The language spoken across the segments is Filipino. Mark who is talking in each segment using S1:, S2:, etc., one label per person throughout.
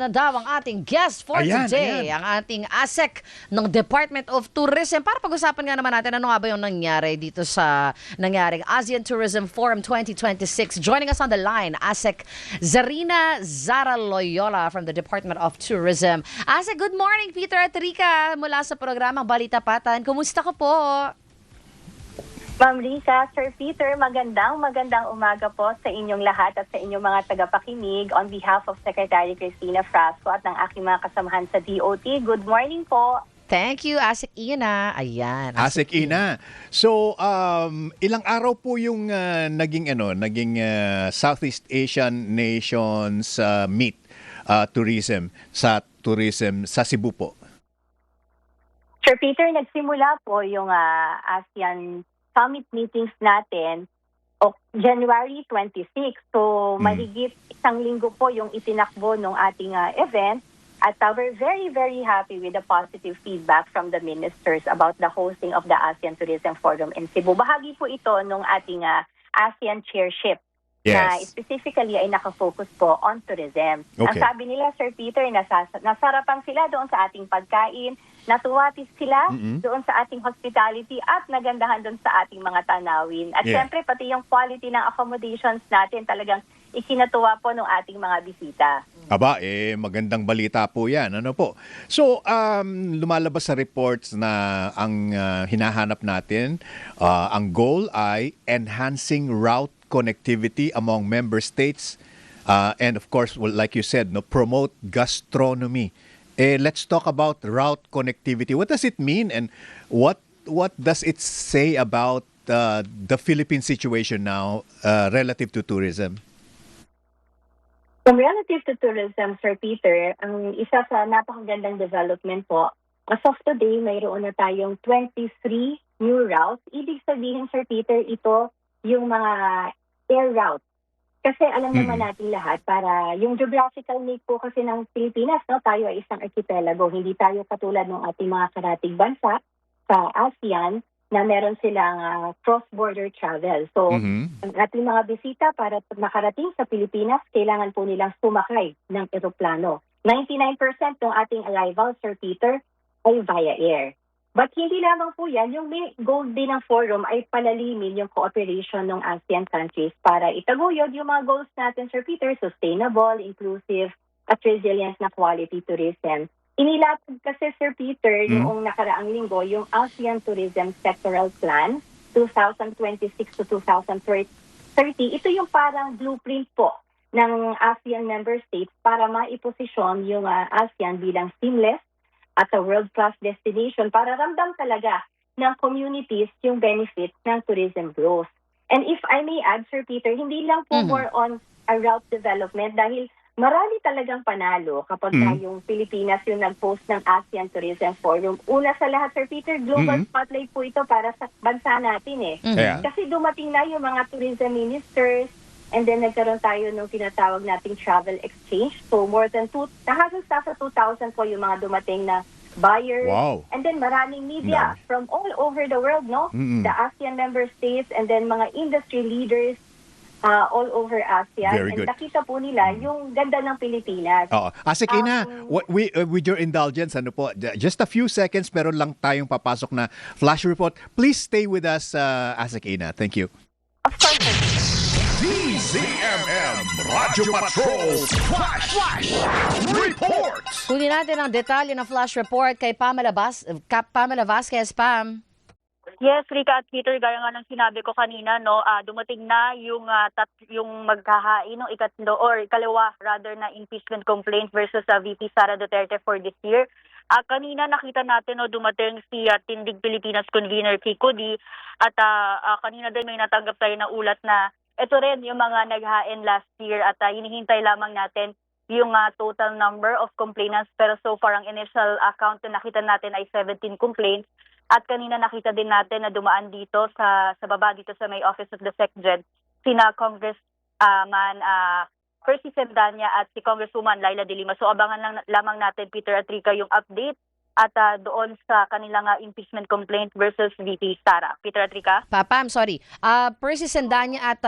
S1: Na daw ang ating guest for today, ang ating ASEC ng Department of Tourism. Para pag-usapan nga naman natin ano nga ba yung nangyari dito sa nangyaring ASEAN Tourism Forum 2026. Joining us on the line, ASEC Zarina Zara Loyola from the Department of Tourism. ASEC, good morning, Peter at Rica mula sa programang Balita Patan. Kumusta ka po?
S2: Ma'am Risa, Sir Peter, magandang umaga po sa inyong lahat at sa inyong mga tagapakinig. On behalf of Secretary Cristina Frasco at ng aking mga kasamahan sa DOT, good morning po.
S1: Thank you, ASEC Ina. Ayan.
S3: ASEC Ina. So, ilang araw po yung naging Southeast Asian Nations Meet Tourism sa Cebu po?
S2: Sir Peter, nagsimula po yung ASEAN Summit meetings natin January 26. So, mahigit isang linggo po yung itinakbo ng ating event. At we're very, very happy with the positive feedback from the ministers about the hosting of the ASEAN Tourism Forum in Cebu. Bahagi po ito ng ating ASEAN Chairship.
S3: Yes.
S2: Na specifically ay nakafocus po on tourism.
S3: Okay.
S2: Ang sabi nila, Sir Peter, nasarapan sila doon sa ating pagkain, natuwatis sila doon sa ating hospitality at nagandahan doon sa ating mga tanawin. At syempre, pati yung quality ng accommodations natin talagang ikinatuwa po ng ating mga bisita.
S3: Aba, magandang balita po yan. Ano po? So, lumalabas sa reports na ang hinahanap natin, ang goal ay enhancing route connectivity among member states and of course, well, like you said, promote gastronomy. Let's talk about route connectivity. What does it mean and what does it say about the Philippine situation now relative to tourism?
S2: Relative to tourism, Sir Peter, ang isa sa napakagandang development po, as of today, mayroon na tayong 23 new routes. Ibig sabihin, Sir Peter, ito yung mga air routes. Kasi alam naman natin lahat, para yung geographical make po kasi ng Pilipinas, tayo ay isang archipelago. Hindi tayo katulad ng ating mga karatig bansa sa ASEAN na meron silang cross-border travel. So, ang ating mga bisita para makarating sa Pilipinas, kailangan po nilang sumakay ng eroplano. 99% ng ating arrival, Sir Peter, ay via air. But hindi lamang po yan, yung main goal din ng forum ay palalimin yung cooperation ng ASEAN countries para itaguyod yung mga goals natin, Sir Peter, sustainable, inclusive, at resilient na quality tourism. Inilatag kasi, Sir Peter, noong nakaraang linggo, yung ASEAN Tourism Sectoral Plan 2026 to 2030. Ito yung parang blueprint po ng ASEAN member states para maiposisyon yung ASEAN bilang seamless at a world-class destination para ramdam talaga ng communities yung benefits ng tourism growth. And if I may add, Sir Peter, hindi lang po more on a route development dahil marami talagang panalo kapag yung Pilipinas yung nag-post ng ASEAN Tourism Forum. Una sa lahat, Sir Peter, global spotlight po ito para sa bansa natin Kasi dumating na yung mga tourism ministers and then nagkaroon tayo ng tinatawag nating travel exchange. So more than halos sa 2,000 po yung mga dumating na buyers.
S3: Wow.
S2: And then maraming media from all over the world, The ASEAN member states and then mga industry leaders all over ASEAN.
S3: Very good.
S2: And nakita po nila yung ganda ng Pilipinas.
S3: ASEC Ina, with your indulgence, just a few seconds, meron lang tayong papasok na flash report. Please stay with us, ASEC Ina. Thank you.
S2: Of course,
S4: DZMM Radyo Patrol Flash Report.
S1: Kunin natin ang detalye ng flash report kay Pamela Vasquez. Pam.
S5: Yes, Rica at Peter, gaya nga ng sinabi ko kanina, dumating na yung maghahain ng ikalawa na impeachment complaint versus VP Sara Duterte for this year. Kanina nakita natin dumating si Tindig Pilipinas convener Kiko D at kanina din may natanggap tayo na ulat na ito rin yung mga naghain last year at hinihintay lamang natin yung total number of complainants pero so far ang initial account na nakita natin ay 17 complaints. At kanina nakita din natin na dumaan dito sa baba dito sa may Office of the SecGen sina Congressman Percy Sendanya at si Congresswoman Laila De Lima. So abangan lamang natin, Peter at Rica, yung update at doon sa kanilang impeachment complaint versus VP Sara. Peter at Rica?
S1: Pam, sorry. Percy Sendanya at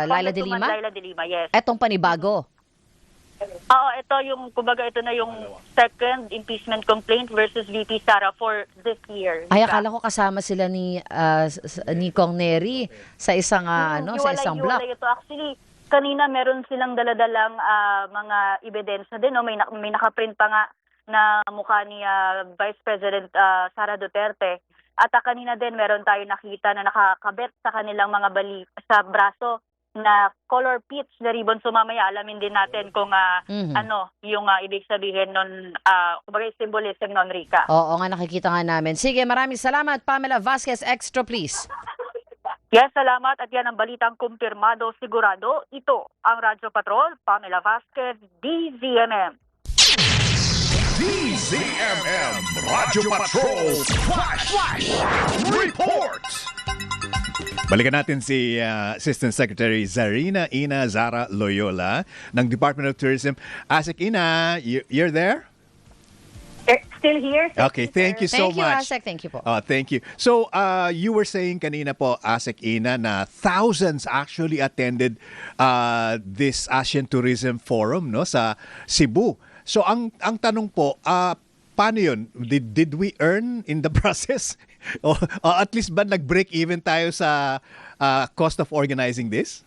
S1: Laila De Lima?
S5: Laila De Lima, yes.
S1: Etong panibago.
S5: Oo, ito na yung second impeachment complaint versus VP Sara for this year.
S1: Ay, akala ko kasama sila ni Kong Neri sa isang sa isang block.
S5: Hiwalay ito. Actually, kanina meron silang daladalang mga ebidensya din. No? May nakaprint pa nga na mukha ni Vice President Sara Duterte. At kanina din meron tayo nakita na nakakabit sa kanilang mga sa braso na color peach na ribbon. So mamaya alamin din natin kung yung ibig sabihin nun, kumbaga symbolism nun, Rika.
S1: Oo nga, nakikita nga namin. Sige, maraming salamat, Pamela Vasquez. Extra, please.
S5: Yes, salamat. At yan ang balitang kumpirmado, sigurado. Ito ang Radyo Patrol, Pamela Vasquez, DZMM.
S4: DZMM Radyo Patrol Flash Report.
S3: Balikan natin si Assistant Secretary Zarina Ina Zara Loyola ng Department of Tourism. Asik Ina, you're there?
S2: Still here?
S3: Okay, thank you so
S1: Thank you,
S3: much.
S1: Asek. Thank you po.
S3: Thank you. So, you were saying kanina po, Asek Ina, na thousands actually attended this Asian Tourism Forum no sa Cebu. So, ang tanong po, paano yun? Did we earn in the process? O at least ba nag-break even tayo sa cost of organizing this?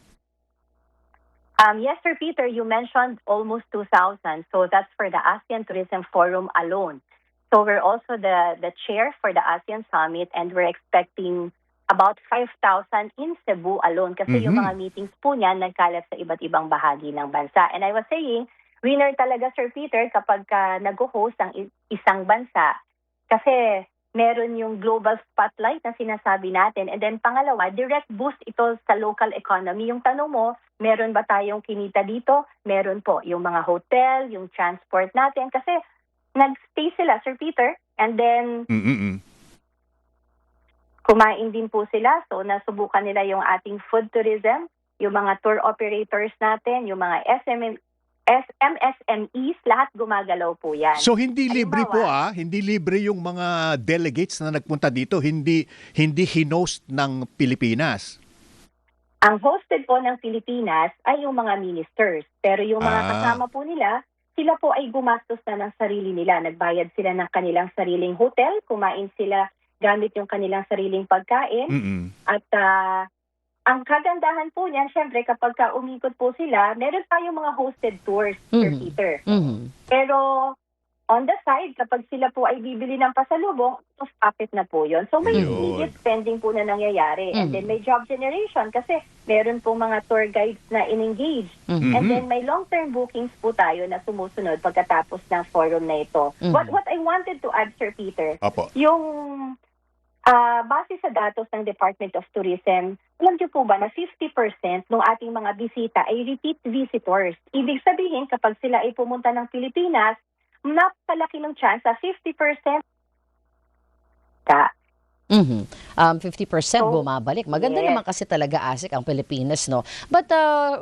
S2: Yes, Sir Peter, you mentioned almost 2,000. So that's for the ASEAN Tourism Forum alone. So we're also the chair for the ASEAN Summit, and we're expecting about 5,000 in Cebu alone kasi yung mga meetings po niyan nagkalat sa iba't ibang bahagi ng bansa. And I was saying, winner talaga, Sir Peter, kapag nag-host ang isang bansa kasi meron yung global spotlight na sinasabi natin. And then pangalawa, direct boost ito sa local economy. Yung tanong mo, meron ba tayong kinita dito? Meron po. Yung mga hotel, yung transport natin. Kasi nag-stay sila, Sir Peter. And then kumain din po sila. So nasubukan nila yung ating food tourism, yung mga tour operators natin, yung mga MSMEs, lahat gumagalaw po yan.
S3: So hindi libre po hindi libre yung mga delegates na nagpunta dito, hindi hinost ng Pilipinas.
S2: Ang hosted po ng Pilipinas ay yung mga ministers, pero yung mga kasama po nila, sila po ay gumastos na ng sarili nila. Nagbayad sila ng kanilang sariling hotel, kumain sila gamit yung kanilang sariling pagkain. At ang kagandahan po niyan, syempre kapag umikot po sila, meron tayong mga hosted tours, Sir Peter. Pero on the side, kapag sila po ay bibili ng pasalubong, profit na po yun. So may immediate spending po na nangyayari. And then may job generation kasi meron po mga tour guides na in-engage. And then may long-term bookings po tayo na sumusunod pagkatapos ng forum na ito. What I wanted to add, Sir Peter, yung base sa datos ng Department of Tourism, alam niyo po ba na 50% ng ating mga bisita ay repeat visitors? Ibig sabihin, kapag sila ay pumunta ng Pilipinas, napakalaki ng chance sa 50%.
S1: 50% bumabalik. Maganda naman kasi talaga, Asik, ang Pilipinas, no? But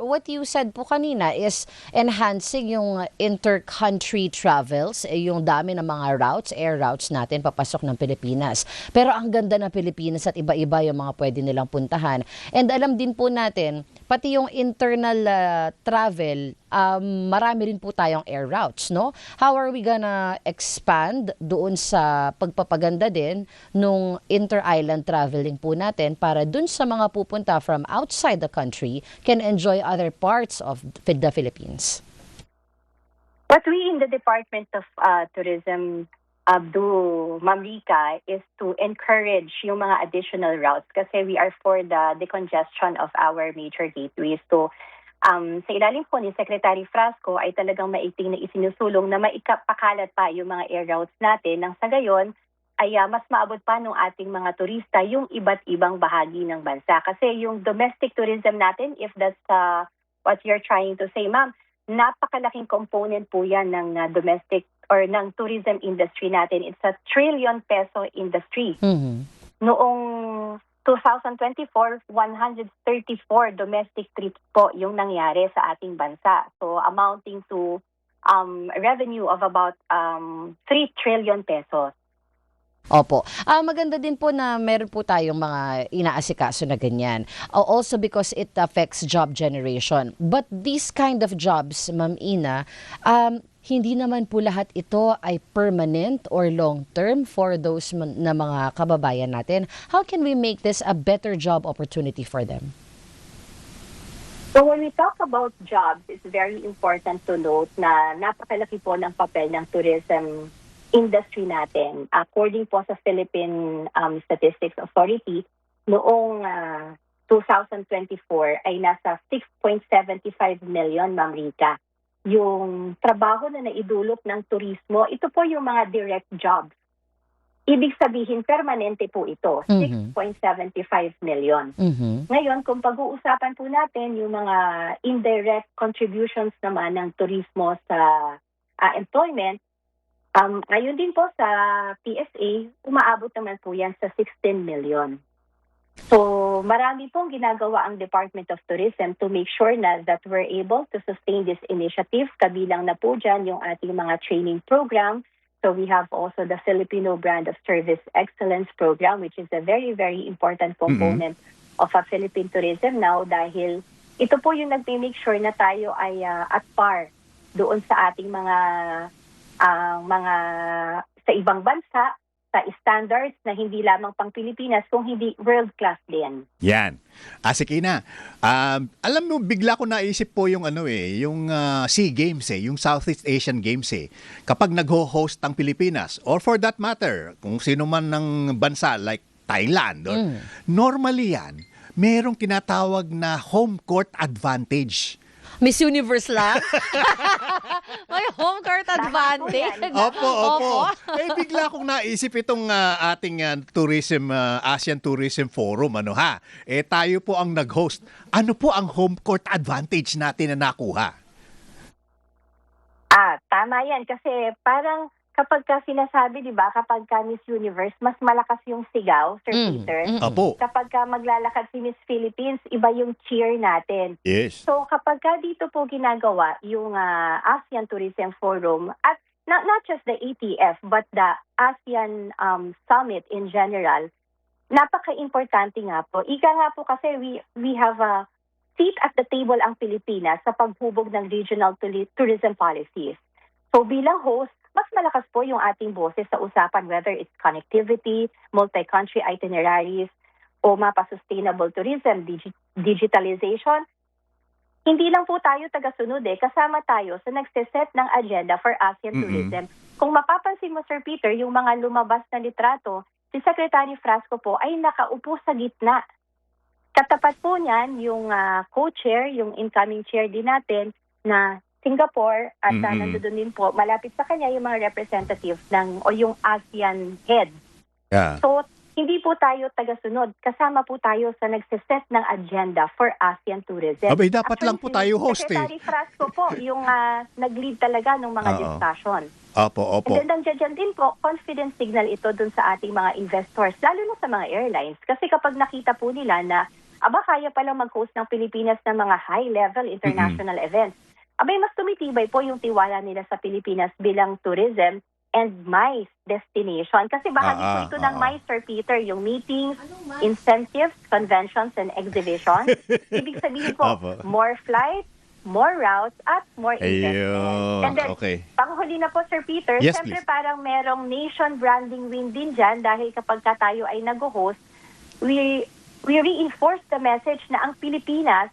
S1: what you said po kanina is enhancing yung inter-country travels, yung dami ng mga routes, air routes natin papasok ng Pilipinas. Pero ang ganda ng Pilipinas at iba-iba yung mga pwede nilang puntahan. And alam din po natin, pati yung internal travel, marami rin po tayong air routes, no? How are we gonna expand doon sa pagpapaganda din nung inter-island traveling po natin para dun sa mga pupunta from outside the country can enjoy other parts of the Philippines?
S2: What we in the Department of Tourism do, Ma'am Rica, is to encourage yung mga additional routes kasi we are for the decongestion of our major gateways. So, sa ilalim po ni Secretary Frasco ay talagang maiting na isinusulong na maikapakalat pa yung mga air routes natin nang sa gayon ay mas maabot pa ng ating mga turista yung iba't ibang bahagi ng bansa. Kasi yung domestic tourism natin, if that's what you're trying to say, ma'am, napakalaking component po yan ng domestic or ng tourism industry natin. It's a trillion peso industry. Noong 2024, 134 domestic trips po yung nangyari sa ating bansa. So amounting to revenue of about 3 trillion pesos.
S1: Opo. Maganda din po na meron po tayong mga inaasikaso na ganyan. Also because it affects job generation. But these kind of jobs, Ma'am Ina, hindi naman po lahat ito ay permanent or long-term for those na mga kababayan natin. How can we make this a better job opportunity for them?
S2: So when we talk about jobs, it's very important to note na napakalaki po ng papel ng tourism industry natin. According po sa Philippine Statistics Authority, noong 2024 ay nasa 6.75 million, Ma'am Rica. Yung trabaho na naidulot ng turismo, ito po yung mga direct jobs. Ibig sabihin, permanente po ito, 6.75 million. Ngayon, kung pag-uusapan po natin yung mga indirect contributions naman ng turismo sa employment, ngayon din po sa PSA, umaabot naman po yan sa 16 million. So, marami pong ginagawa ang Department of Tourism to make sure na that we're able to sustain this initiative. Kabilang na po dyan yung ating mga training program. So, we have also the Filipino Brand of Service Excellence Program, which is a very, very important component of a Philippine tourism now dahil ito po yung nag-make sure na tayo ay at par doon sa ating mga sa ibang bansa, sa standards na hindi lamang pang Pilipinas, kung hindi world-class din.
S3: Yan. Sikina, alam mo, bigla ko naisip po yung yung SEA Games yung Southeast Asian Games Kapag nag-host ang Pilipinas, or for that matter, kung sino man ng bansa like Thailand, normally yan, merong tinatawag na home court advantage.
S1: Miss Universe lang? May home court advantage.
S3: Opo. Bigla kong naisip itong ating tourism, Asian Tourism Forum. Tayo po ang nag-host. Ano po ang home court advantage natin na nakuha?
S2: Tama yan. Kasi parang kapag ka sinasabi, di ba, kapag ka Miss Universe, mas malakas yung sigaw, Sir Peter.
S3: Opo.
S2: Kapag ka maglalakad si Miss Philippines, iba yung cheer natin.
S3: Yes.
S2: So kapag ka dito po ginagawa yung ASEAN Tourism Forum, at not just the ATF, but the ASEAN Summit in general, napaka-importante nga po. Ika nga po kasi we have a seat at the table ang Pilipinas sa paghubog ng regional tourism policies. So bilang host, mas malakas po yung ating boses sa usapan, whether it's connectivity, multi-country itineraries, o mapa-sustainable tourism, digitalization. Hindi lang po tayo taga-sunod kasama tayo sa nagsiset ng agenda for ASEAN tourism. Kung mapapansin mo, Sir Peter, yung mga lumabas na litrato, si Secretary Frasco po ay nakaupo sa gitna. Katapat po niyan yung co-chair, yung incoming chair din natin na Singapore at nandoon din po, malapit sa kanya yung mga representatives o yung ASEAN head.
S3: Yeah.
S2: So, hindi po tayo taga-sunod. Kasama po tayo sa nagsiset ng agenda for ASEAN tourism.
S3: Abay, dapat lang po tayo host
S2: Secretary Frasco po, yung nag-lead talaga ng mga discussion.
S3: Opo.
S2: And then nandiyan din po, confidence signal ito dun sa ating mga investors, lalo na sa mga airlines. Kasi kapag nakita po nila na, kaya palang mag-host ng Pilipinas ng mga high-level international events, mas tumitibay po yung tiwala nila sa Pilipinas bilang tourism and MICE destination. Kasi bahagi po ito ng MICE, Sir Peter, yung meetings, incentives, conventions, and exhibitions. Ibig sabihin po, more flights, more routes, at more investment. And then, panghuli na po, Sir Peter, siyempre parang merong nation branding win din dyan dahil kapag tayo ay nag-host, we reinforce the message na ang Pilipinas,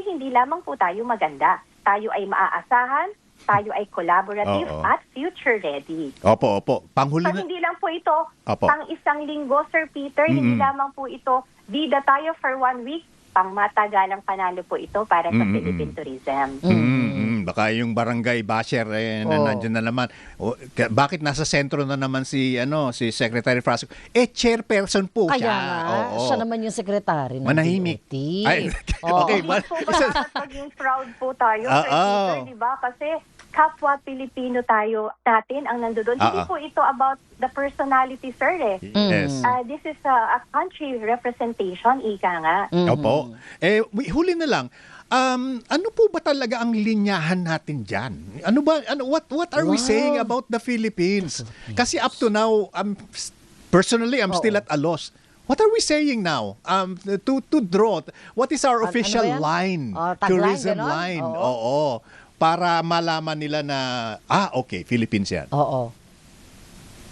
S2: hindi lamang po tayo maganda. Tayo ay maaasahan, tayo ay collaborative at future-ready.
S3: Opo. Panghuli na.
S2: Hindi lang po ito, pang isang linggo, Sir Peter, hindi lamang po ito, bida tayo for 1 week, pang matagalang panalo po ito para sa Philippine tourism.
S3: Baka yung barangay basher nandiyan na naman. Bakit nasa sentro na naman si Secretary Frasco? Chairperson po siya.
S1: Kaya nga, siya naman yung secretary ng
S3: manahimik.
S1: DOT.
S3: Okay.
S2: Maging proud po tayo, Sir Peter, di ba? Kasi kapwa Pilipino tayo natin ang nandoon. Hindi po ito about the personality, sir.
S3: Yes.
S2: This is a country representation, ika nga.
S3: Opo. Huli na lang. Ano po ba talaga ang linyahan natin diyan? What are we saying about the Philippines? Kasi up to now, Personally, I'm still at a loss. What are we saying now? To draw, what is our
S1: Ano
S3: official
S1: ba yan?
S3: line?
S1: Tagline,
S3: Tourism
S1: ganon?
S3: line.
S1: Oo.
S3: Oo. Para malaman nila na, okay, Philippines yan.
S1: Oo.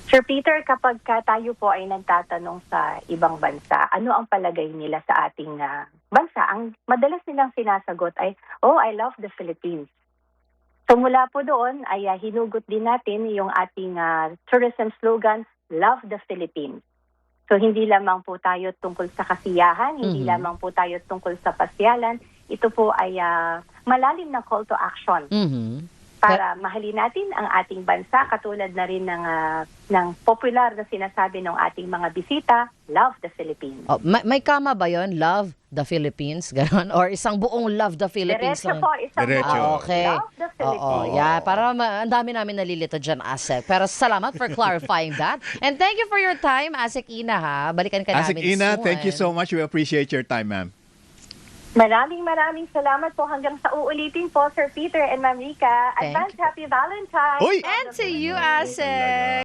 S2: Sir Peter, kapag tayo po ay nagtatanong sa ibang bansa, ano ang palagay nila sa ating bansa? Ang madalas nilang sinasagot ay, oh, I love the Philippines. So mula po doon ay hinugot din natin yung ating tourism slogan, Love the Philippines. So hindi lamang po tayo tungkol sa kasiyahan, hindi lamang po tayo tungkol sa pasyalan. Ito po ay malalim na call to action para mahalin natin ang ating bansa, katulad na rin ng popular na sinasabi ng ating mga bisita, Love the Philippines.
S1: Oh, may kama ba yon? Love the Philippines? Ganon? Or isang buong Love the Philippines?
S2: Diretso po, isang
S3: Diretso.
S2: buong
S1: Okay.
S2: Love the Philippines.
S1: Oo, yeah. Para ang dami namin nalilito dyan, Asek. Pero salamat for clarifying that. And thank you for your time, Asek Ina, ha? Balikan ka
S3: Asik
S1: namin
S3: Ina,
S1: soon.
S3: thank you so much. We appreciate your time, ma'am.
S2: Maraming salamat po hanggang sa uulitin po, Sir Peter and Ma'am Rika.
S1: Thank
S2: Advance Happy Valentine's!
S3: Uy!
S1: And to you, Asek.